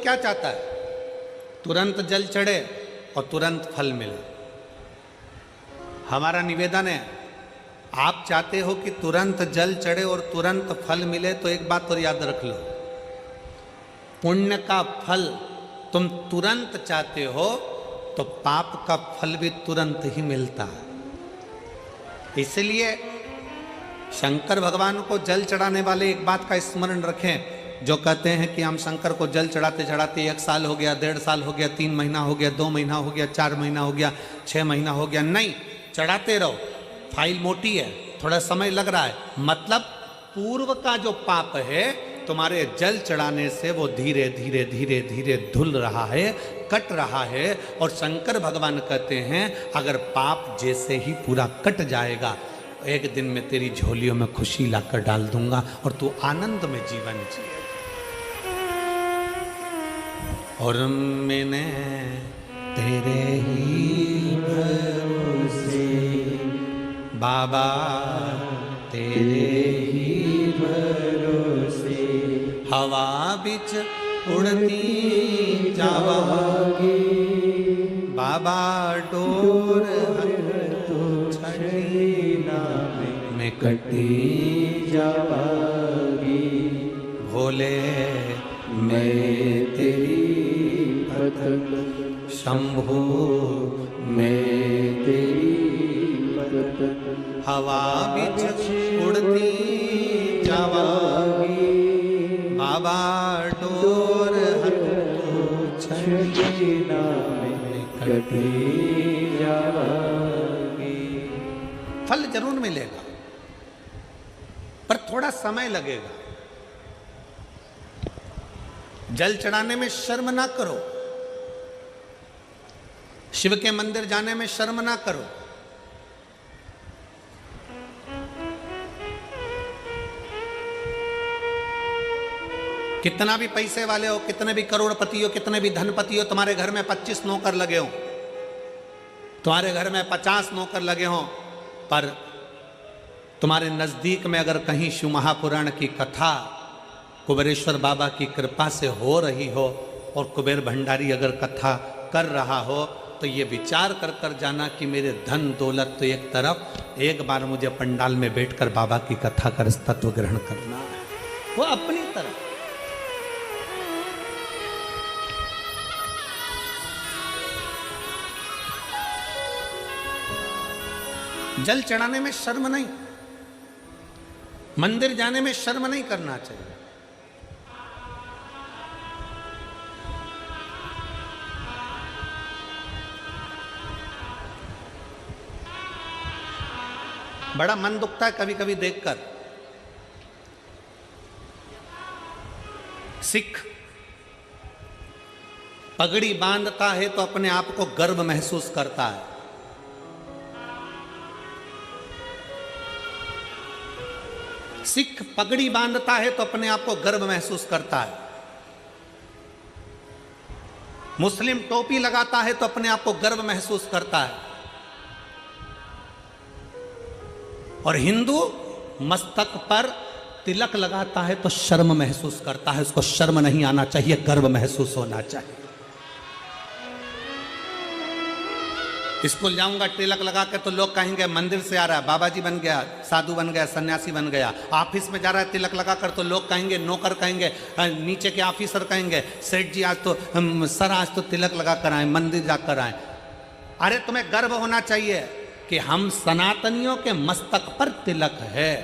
क्या चाहता है? तुरंत जल चढ़े और तुरंत फल मिले। हमारा निवेदन है, आप चाहते हो कि तुरंत जल चढ़े और तुरंत फल मिले, तो एक बात और याद रख लो, पुण्य का फल तुम तुरंत चाहते हो तो पाप का फल भी तुरंत ही मिलता है। इसलिए शंकर भगवान को जल चढ़ाने वाले एक बात का स्मरण रखें, जो कहते हैं कि हम शंकर को जल चढ़ाते चढ़ाते 1 साल हो गया, 1.5 साल हो गया, 3 महीना हो गया, 2 महीना हो गया, 4 महीना हो गया, 6 महीना हो गया। नहीं, चढ़ाते रहो। फाइल मोटी है, थोड़ा समय लग रहा है, मतलब पूर्व का जो पाप है तुम्हारे जल चढ़ाने से वो धीरे धीरे धीरे धीरे धुल रहा है, कट रहा है। और शंकर भगवान कहते हैं अगर पाप जैसे ही पूरा कट जाएगा, एक दिन में तेरी झोलियों में खुशी लाकर डाल दूंगा और तू आनंद में जीवन जिए। और मैंने तेरे ही भरोसे बाबा, तेरे ही भरोसे हवा बिच उड़ती जावागी, बाबा डोर छड़ीना में कटी जावागी। भोले मैं तेरी पतंग, शंभो मैं तेरी पतंग, हवा बिच उड़ती जावागी, बाबा डोर छड़ीना में कटी जावागी। फल जरूर मिलेगा, पर थोड़ा समय लगेगा। जल चढ़ाने में शर्म ना करो, शिव के मंदिर जाने में शर्म ना करो। कितना भी पैसे वाले हो, कितने भी करोड़पति हो, कितने भी धनपति हो, तुम्हारे घर में 25 नौकर लगे हो, तुम्हारे घर में 50 नौकर लगे हो, पर तुम्हारे नजदीक में अगर कहीं शिव महापुराण की कथा कुबेरेश्वर बाबा की कृपा से हो रही हो और कुबेर भंडारी अगर कथा कर रहा हो, तो ये विचार कर कर जाना कि मेरे धन दौलत तो एक तरफ, एक बार मुझे पंडाल में बैठकर बाबा की कथा कर तत्व ग्रहण करना है, वो अपनी तरफ। जल चढ़ाने में शर्म नहीं, मंदिर जाने में शर्म नहीं करना चाहिए। बड़ा मन दुखता है कभी कभी देखकर, सिख पगड़ी बांधता है तो अपने आप को गर्व महसूस करता है, सिख पगड़ी बांधता है तो अपने आप को गर्व महसूस करता है, मुस्लिम टोपी लगाता है तो अपने आप को गर्व महसूस करता है, और हिंदू मस्तक पर तिलक लगाता है तो शर्म महसूस करता है। उसको शर्म नहीं आना चाहिए, गर्व महसूस होना चाहिए। स्कूल जाऊंगा तिलक लगा के तो लोग कहेंगे मंदिर से आ रहा है, बाबा जी बन गया, साधु बन गया, सन्यासी बन गया। ऑफिस में जा रहा है तिलक लगा कर तो लोग कहेंगे, नौकर कहेंगे, नीचे के ऑफिसर कहेंगे, सेठ जी आज तो सर आज तो तिलक लगा कर आए, मंदिर जाकर आए। अरे तुम्हें गर्व होना चाहिए कि हम सनातनियों के मस्तक पर तिलक है।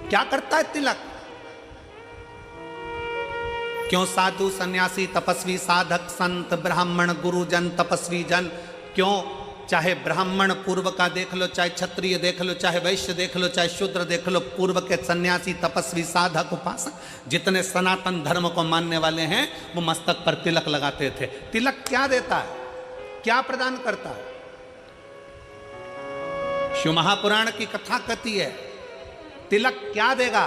क्या करता है तिलक? क्यों साधु सन्यासी तपस्वी साधक संत ब्राह्मण गुरुजन तपस्वी जन, क्यों चाहे ब्राह्मण पूर्व का देख लो, चाहे क्षत्रिय देख लो, चाहे वैश्य देख लो, चाहे शूद्र देख लो, पूर्व के सन्यासी तपस्वी साधक उपासक जितने सनातन धर्म को मानने वाले हैं वो मस्तक पर तिलक लगाते थे। तिलक क्या देता है, क्या प्रदान करता है? शिव महापुराण की कथा कहती है तिलक क्या देगा।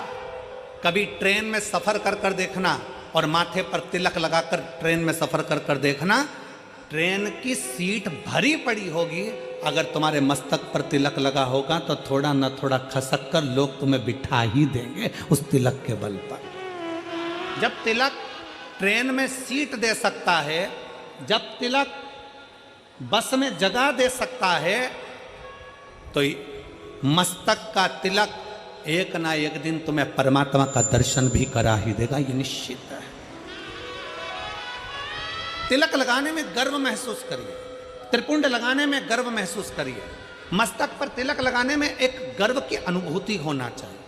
कभी ट्रेन में सफर कर कर देखना और माथे पर तिलक लगाकर ट्रेन में सफर कर कर देखना, ट्रेन की सीट भरी पड़ी होगी, अगर तुम्हारे मस्तक पर तिलक लगा होगा तो थोड़ा न थोड़ा खसक कर लोग तुम्हें बिठा ही देंगे उस तिलक के बल पर। जब तिलक ट्रेन में सीट दे सकता है, जब तिलक बस में जगह दे सकता है, तो मस्तक का तिलक एक ना एक दिन तुम्हें परमात्मा का दर्शन भी करा ही देगा, ये निश्चित है। तिलक लगाने में गर्व महसूस करिए, त्रिपुंड लगाने में गर्व महसूस करिए, मस्तक पर तिलक लगाने में एक गर्व की अनुभूति होना चाहिए।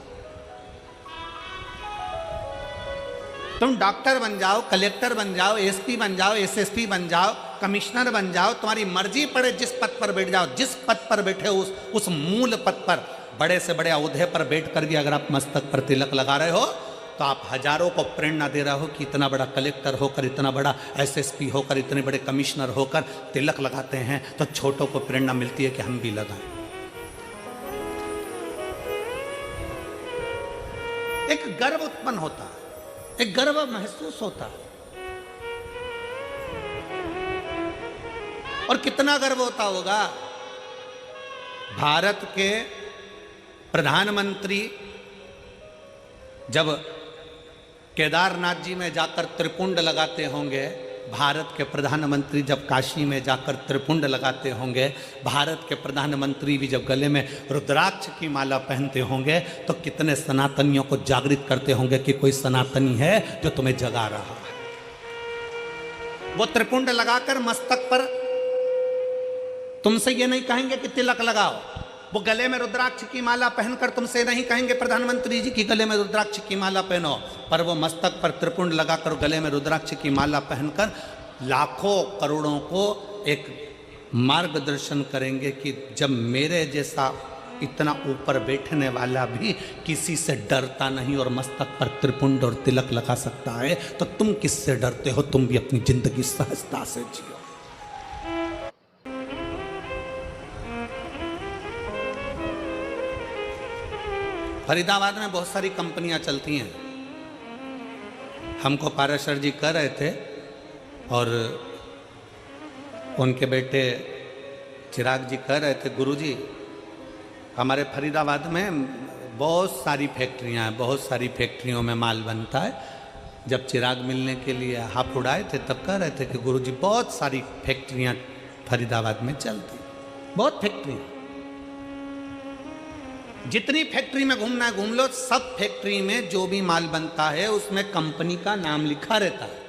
तुम डॉक्टर बन जाओ, कलेक्टर बन जाओ, एसपी बन जाओ, एसएसपी बन जाओ, कमिश्नर बन जाओ, तुम्हारी मर्जी पड़े जिस पद पर बैठ जाओ, जिस पद पर बैठे हो उस मूल पद पर, बड़े से बड़े औहदे पर बैठकर भी अगर आप मस्तक पर तिलक लगा रहे हो तो आप हजारों को प्रेरणा दे रहे हो कि इतना बड़ा कलेक्टर होकर, इतना बड़ा एसएसपी होकर, इतने बड़े कमिश्नर होकर तिलक लगाते हैं, तो छोटों को प्रेरणा मिलती है कि हम भी लगाएं। एक गर्व उत्पन्न होता है, एक गर्व महसूस होता है। और कितना गर्व होता होगा, भारत के प्रधानमंत्री जब केदारनाथ जी में जाकर त्रिपुंड लगाते होंगे, भारत के प्रधानमंत्री जब काशी में जाकर त्रिपुंड लगाते होंगे, भारत के प्रधानमंत्री भी जब गले में रुद्राक्ष की माला पहनते होंगे, तो कितने सनातनियों को जागृत करते होंगे कि कोई सनातनी है जो तुम्हें जगा रहा है। वो त्रिपुंड लगाकर मस्तक पर तुमसे ये नहीं कहेंगे कि तिलक लगाओ, वो गले में रुद्राक्ष की माला पहनकर तुमसे नहीं कहेंगे प्रधानमंत्री जी की गले में रुद्राक्ष की माला पहनो, पर वो मस्तक पर त्रिपुंड लगाकर गले में रुद्राक्ष की माला पहनकर लाखों करोड़ों को एक मार्गदर्शन करेंगे कि जब मेरे जैसा इतना ऊपर बैठने वाला भी किसी से डरता नहीं और मस्तक पर त्रिपुंड और तिलक लगा सकता है, तो तुम किससे डरते हो? तुम भी अपनी जिंदगी सहजता से जियो। फरीदाबाद में बहुत सारी कंपनियां चलती हैं। हमको पाराशर जी कह रहे थे और उनके बेटे चिराग जी कह रहे थे, गुरुजी हमारे फरीदाबाद में बहुत सारी फैक्ट्रियां हैं, बहुत सारी फैक्ट्रियों में माल बनता है। जब चिराग मिलने के लिए हाथ उड़ाए थे तब कह रहे थे कि गुरुजी बहुत सारी फैक्ट्रियां फरीदाबाद में चलती, बहुत फैक्ट्री, जितनी फैक्ट्री में घूमना है घूम लो, सब फैक्ट्री में जो भी माल बनता है उसमें कंपनी का नाम लिखा रहता है।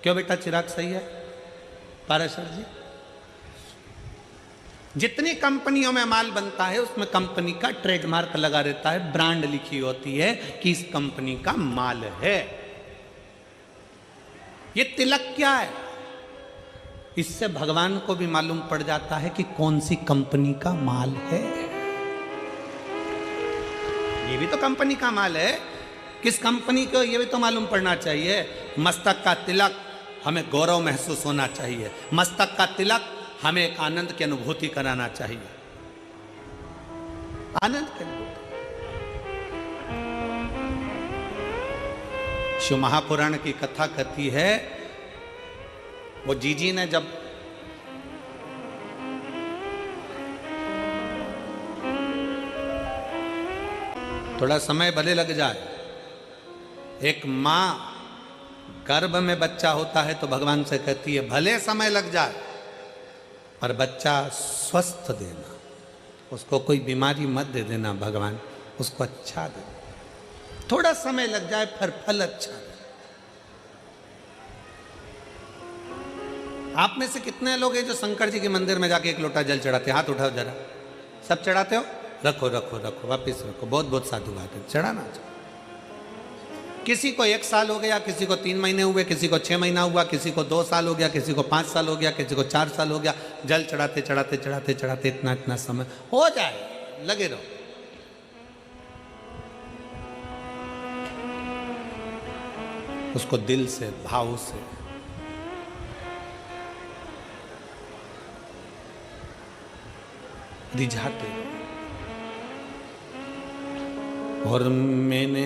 क्यों बेटा चिराग, सही है पाराशर जी? जितनी कंपनियों में माल बनता है उसमें कंपनी का ट्रेडमार्क लगा रहता है, ब्रांड लिखी होती है कि इस कंपनी का माल है। ये तिलक क्या है? इससे भगवान को भी मालूम पड़ जाता है कि कौन सी कंपनी का माल है। ये भी तो कंपनी का माल है, किस कंपनी को ये भी तो मालूम पड़ना चाहिए। मस्तक का तिलक हमें गौरव महसूस होना चाहिए, मस्तक का तिलक हमें एक आनंद की अनुभूति कराना चाहिए, आनंद की अनुभूति। शिव महापुराण की कथा कहती है, वो जीजी ने जब थोड़ा समय भले लग जाए, एक माँ गर्भ में बच्चा होता है तो भगवान से कहती है भले समय लग जाए पर बच्चा स्वस्थ देना, उसको कोई बीमारी मत दे देना भगवान, उसको अच्छा दे, थोड़ा समय लग जाए फिर फल अच्छा दे। आप में से कितने लोग हैं जो शंकर जी के मंदिर में जाके एक लोटा जल चढ़ाते? हाथ उठाओ जरा, सब चढ़ाते हो? रखो रखो रखो, वापिस रखो, बहुत बहुत साधुवाद है, चढ़ाना चाहिए। किसी को 1 साल हो गया, किसी को 3 महीने हुए, किसी को 6 महीना हुआ, किसी को 2 साल हो गया, किसी को 5 साल हो गया, किसी को 4 साल हो गया। जल चढ़ाते चढ़ाते चढ़ाते चढ़ाते इतना इतना समय हो जाए, लगे रहो। उसको दिल से, भाव से रिझाते। और मैंने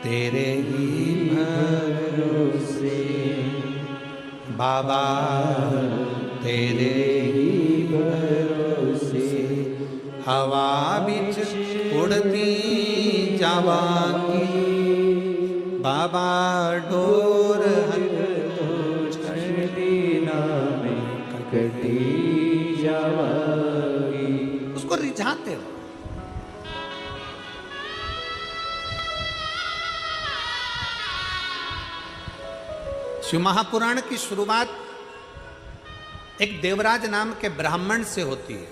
तेरे ही भरोसे बाबा, तेरे ही भरोसे हवा बिच उड़ती जावांगी, बाबा डोर उसको रिझाते रहो। शिव महापुराण की शुरुआत एक देवराज नाम के ब्राह्मण से होती है,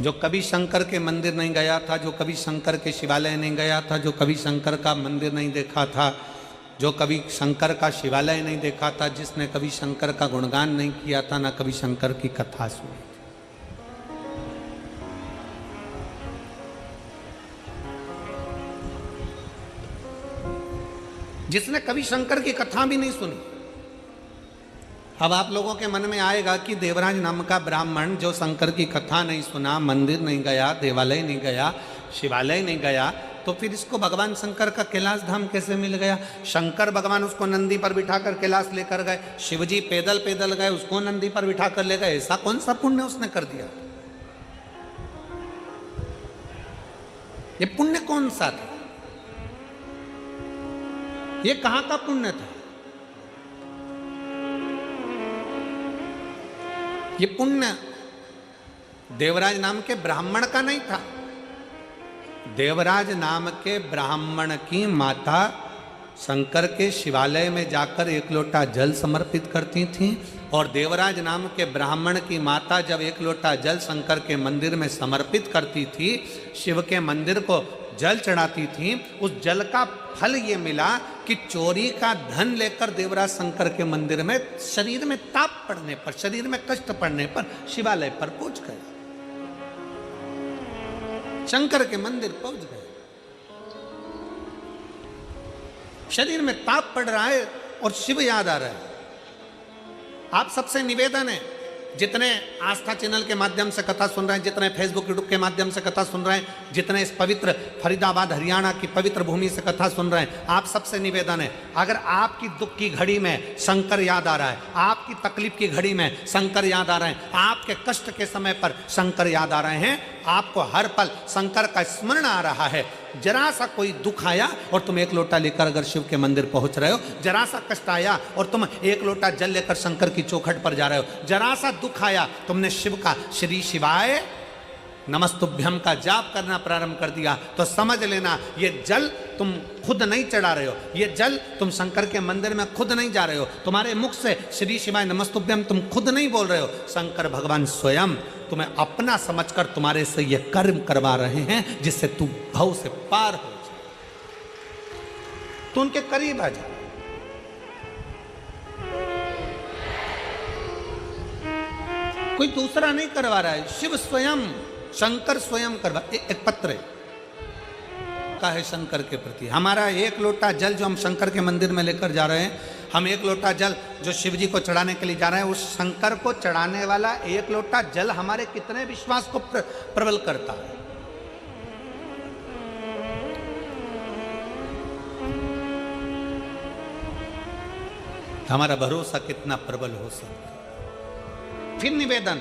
जो कभी शंकर के मंदिर नहीं गया था, जो कभी शंकर के शिवालय नहीं गया था, जो कभी शंकर का मंदिर नहीं देखा था, जो कभी शंकर का शिवालय नहीं देखा था, जिसने कभी शंकर का गुणगान नहीं किया था, ना कभी शंकर की कथा सुनी। जिसने कभी शंकर की कथा भी नहीं सुनी। अब आप लोगों के मन में आएगा कि देवराज नाम का ब्राह्मण जो शंकर की कथा नहीं सुना, मंदिर नहीं गया, देवालय नहीं गया, शिवालय नहीं गया, तो फिर इसको भगवान शंकर का कैलाश धाम कैसे मिल गया? शंकर भगवान उसको नंदी पर बिठाकर कैलाश लेकर गए, शिवजी पैदल पैदल गए, उसको नंदी पर बिठाकर ले गए। ऐसा कौन सा पुण्य उसने कर दिया? ये पुण्य कौन सा था? ये कहां का पुण्य था? ये पुण्य देवराज नाम के ब्राह्मण का नहीं था। देवराज नाम के ब्राह्मण की माता शंकर के शिवालय में जाकर एक लोटा जल समर्पित करती थी, और देवराज नाम के ब्राह्मण की माता जब एक लोटा जल शंकर के मंदिर में समर्पित करती थी, शिव के मंदिर को जल चढ़ाती थी, उस जल का फल ये मिला कि चोरी का धन लेकर देवराज शंकर के मंदिर में शरीर में ताप पड़ने पर, शरीर में कष्ट पड़ने पर शिवालय पर पहुंच गए, शंकर के मंदिर पहुंच गए। शरीर में ताप पड़ रहा है और शिव याद आ रहा है। आप सबसे निवेदन है, जितने आस्था चैनल के माध्यम से कथा सुन रहे हैं, जितने फेसबुक यूट्यूब के माध्यम से कथा सुन रहे हैं, जितने इस पवित्र फरीदाबाद हरियाणा की पवित्र भूमि से कथा सुन रहे हैं, आप सबसे निवेदन है, अगर आपकी दुख की घड़ी में शंकर याद आ रहा है, आपकी तकलीफ की घड़ी में शंकर याद आ रहे हैं, आपके कष्ट के समय पर शंकर याद आ रहे हैं, आपको हर पल शंकर का स्मरण आ रहा है, जरा सा कोई दुख आया और तुम एक लोटा लेकर अगर शिव के मंदिर पहुंच रहे हो, जरा सा कष्ट आया और तुम एक लोटा जल लेकर शंकर की चौखट पर जा रहे हो, जरा सा दुख आया, तुमने शिव का श्री शिवाय नमस्तुभ्यम का जाप करना प्रारंभ कर दिया, तो समझ लेना ये जल तुम खुद नहीं चढ़ा रहे हो, ये जल तुम शंकर के मंदिर में खुद नहीं जा रहे हो, तुम्हारे मुख से श्री शिवाय नमस्तुभ्यम तुम खुद नहीं बोल रहे हो, शंकर भगवान स्वयं तुम्हें अपना समझकर तुम्हारे से ये कर्म करवा रहे हैं, जिससे तू भव से पार हो जाए। तो उनके करीब आ जा। कोई दूसरा नहीं करवा रहा है, शिव स्वयं, शंकर स्वयं करवा। एक पत्र का है शंकर के प्रति, हमारा एक लोटा जल जो हम शंकर के मंदिर में लेकर जा रहे हैं, हम एक लोटा जल जो शिव जी को चढ़ाने के लिए जा रहे हैं, उस शंकर को चढ़ाने वाला एक लोटा जल हमारे कितने विश्वास को प्रबल करता है। हमारा भरोसा कितना प्रबल हो सकता है। फिर निवेदन,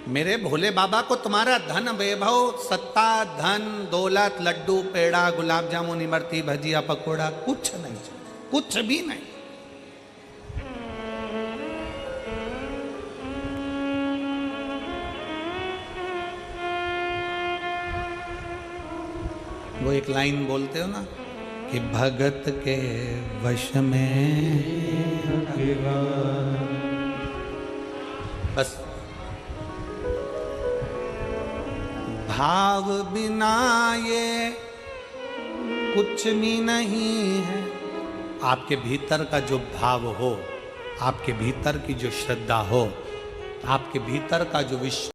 मेरे भोले बाबा को तुम्हारा धन वैभव, सत्ता, धन, दौलत, लड्डू, पेड़ा, गुलाब जामुन, इमरती, भजिया, पकोड़ा कुछ नहीं चाहिए, कुछ भी नहीं। वो एक लाइन बोलते हो ना कि भगत के वश में, बस भाव बिना ये कुछ भी नहीं है। आपके भीतर का जो भाव हो, आपके भीतर की जो श्रद्धा हो, आपके भीतर का जो विश्वास